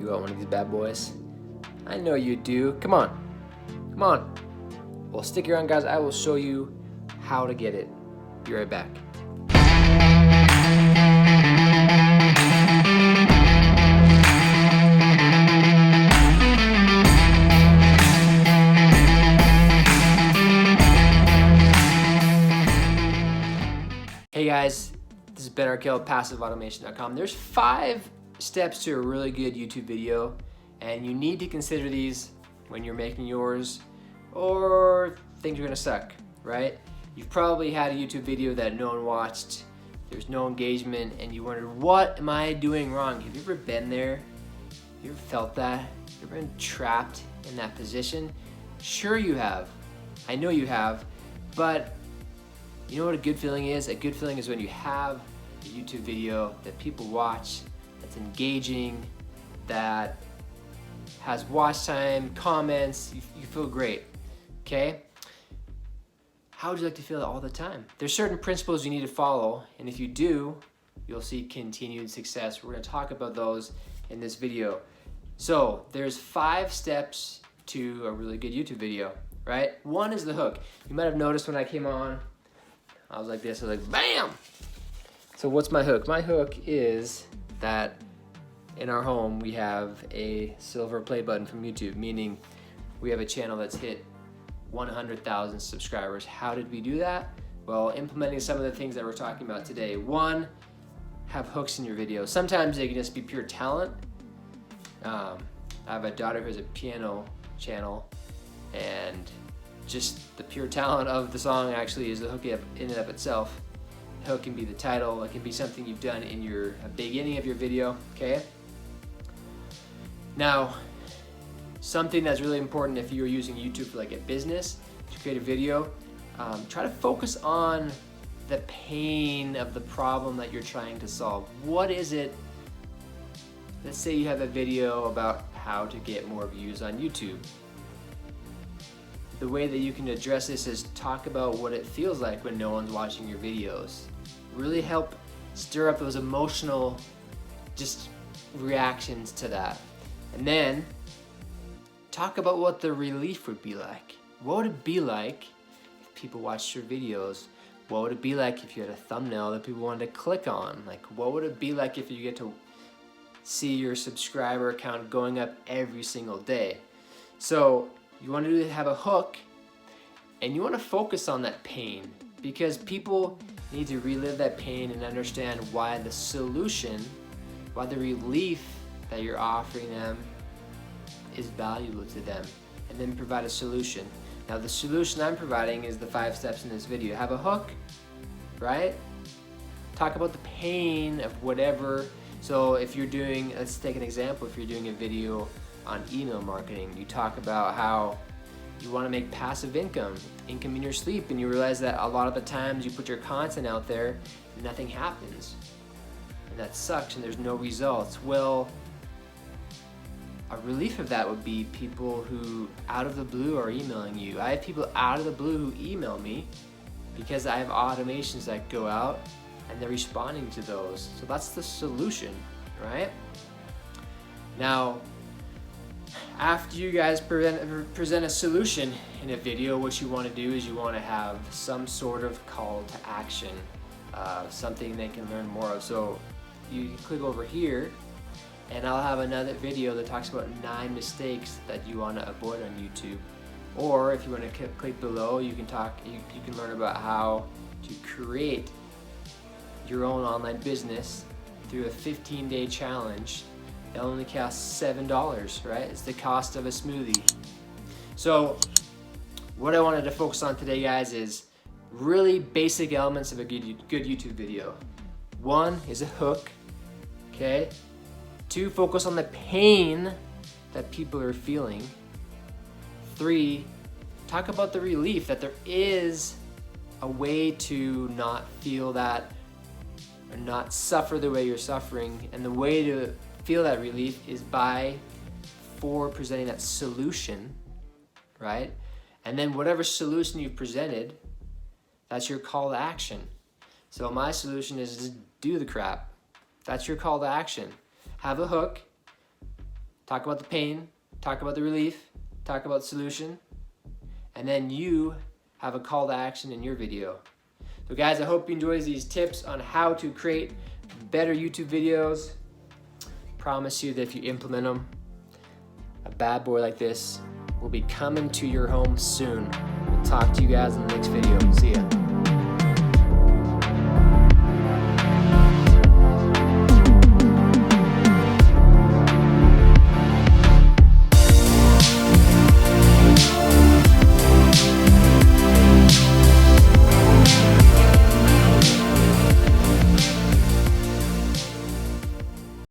you want one of these bad boys? I know you do. Come on. Come on. Well, stick around, guys. I will show you how to get it. Be right back. Hey guys, this is Ben Arkell, PassiveAutomation.com. There's 5 steps to a really good YouTube video, and you need to consider these when you're making yours, or things are gonna suck, right? You've probably had a YouTube video that no one watched, there's no engagement, and you wondered, what am I doing wrong? Have you ever been there? Have you ever felt that? Have you ever been trapped in that position? Sure you have. I know you have, but you know what a good feeling is? A good feeling is when you have a YouTube video that people watch, that's engaging, that has watch time, comments, you feel great, okay? How would you like to feel all the time? There's certain principles you need to follow, and if you do, you'll see continued success. We're gonna talk about those in this video. So there's 5 steps to a really good YouTube video, right? 1 is the hook. You might have noticed when I came on, I was like this, I was like, bam! So what's my hook? My hook is that in our home, we have a silver play button from YouTube, meaning we have a channel that's hit 100,000 subscribers. How did we do that? Well, implementing some of the things that we're talking about today. 1, have hooks in your videos. Sometimes they can just be pure talent. I have a daughter who has a piano channel, and just the pure talent of the song actually is the hook in and of itself. The hook can be the title, it can be something you've done in your beginning of your video, okay? Now, something that's really important if you're using YouTube for like a business to create a video, try to focus on the pain of the problem that you're trying to solve. What is it? Let's say you have a video about how to get more views on YouTube. The way that you can address this is talk about what it feels like when no one's watching your videos. Really help stir up those emotional just reactions to that. And then talk about what the relief would be like. What would it be like if people watched your videos? What would it be like if you had a thumbnail that people wanted to click on? Like, what would it be like if you get to see your subscriber count going up every single day? So you want to have a hook, and you want to focus on that pain, because people need to relive that pain and understand why the solution, why the relief that you're offering them is valuable to them, and then provide a solution. Now the solution I'm providing is the 5 steps in this video. Have a hook, right? Talk about the pain of whatever. So if you're doing, let's take an example, if you're doing a video on email marketing, you talk about how you want to make passive income in your sleep, and you realize that a lot of the times you put your content out there, nothing happens, and that sucks, and there's no results. Well, a relief of that would be people who out of the blue are emailing you. I have people out of the blue who email me because I have automations that go out and they're responding to those. So that's the solution, right? Now, after you guys present a solution in a video, what you want to do is you want to have some sort of call to action, something they can learn more of. So you can click over here, and I'll have another video that talks about 9 mistakes that you want to avoid on YouTube. Or if you want to click below, you can learn about how to create your own online business through a 15-day challenge. It only costs $7, right? It's the cost of a smoothie. So what I wanted to focus on today, guys, is really basic elements of a good YouTube video. 1 is a hook, okay? 2, focus on the pain that people are feeling. 3, talk about the relief, that there is a way to not feel that or not suffer the way you're suffering, and the way to feel that relief is by presenting that solution, right? And then whatever solution you've presented, that's your call to action. So my solution is just do the crap. That's your call to action. Have a hook, talk about the pain, talk about the relief, talk about the solution, and then you have a call to action in your video. So guys, I hope you enjoy these tips on how to create better YouTube videos. Promise you that if you implement them, a bad boy like this will be coming to your home soon. We'll talk to you guys in the next video. See ya.